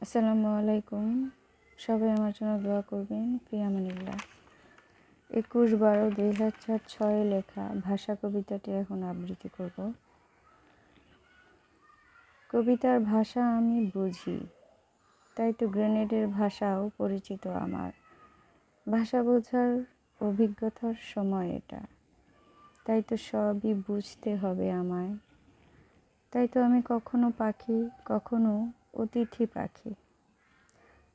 আসসালামু আলাইকুম। সবাই আমার জন্য দোয়া করবেন। ফিয়ামানিল্লাহ। 21/12/2006 লেখা ভাষা কবিতাটি এখন আবৃত্তি করব। কবিতার ভাষা আমি বুঝি, তাই তো গ্রেনেডের ভাষাও পরিচিত আমার। ভাষা বোঝার অভিজ্ঞতার সময় এটা, তাই তো সবই বুঝতে হবে আমায়। তাই তো আমি কখনো পাখি, কখনো অতিথি পাখি।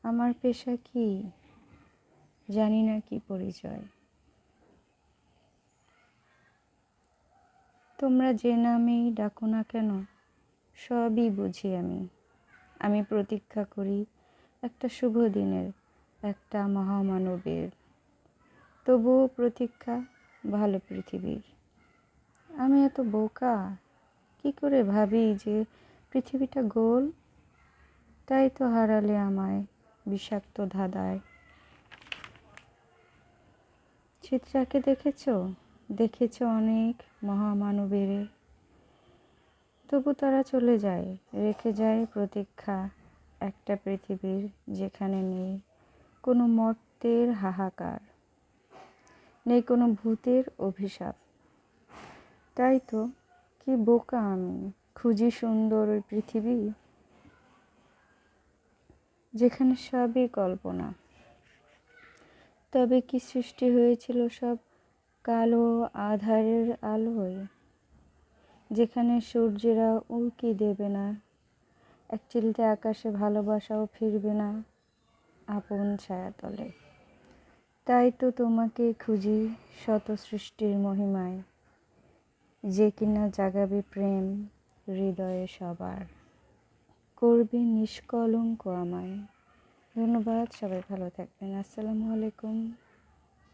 আমার পেশা কি জানি না, কি পরিচয়। তোমরা যে নামেই ডাকো না কেন, সবই বুঝি আমি। আমি প্রতীক্ষা করি একটা শুভ দিনের, একটা মহামানবের। তবুও প্রতীক্ষা ভালো পৃথিবীর। আমি এত বোকা, কি করে ভাবি যে পৃথিবীটা গোল? তাই তো হারালে আমায় বিষাক্ত ধাঁধায়। চিত্রাকে দেখেছ অনেক মহামানবের, তবু তারা চলে যায়, রেখে যায় প্রতীক্ষা একটা পৃথিবীর, যেখানে নেই কোনো মর্তের হাহাকার, নেই কোনো ভূতের অভিশাপ। তাই তো কি বোকা আমি, খুঁজি সুন্দর ওই পৃথিবী, যেখানে সবই কল্পনা। তবে কি সৃষ্টি হয়েছিল সব কালো আধারের আলোয়, যেখানে সূর্যেরা উল্কি দেবে না, এক চিলতে আকাশে ভালোবাসাও ফিরবে না আপন ছায়াতলে। তাই তো তোমাকে খুঁজি শত সৃষ্টির মহিমায়, যে কিনা জাগাবে প্রেম হৃদয়ে সবার, করবে নিষ্কলঙ্ক আমায়। ধন্যবাদ, সবাই ভালো থাকবেন। আসসালামু আলাইকুম।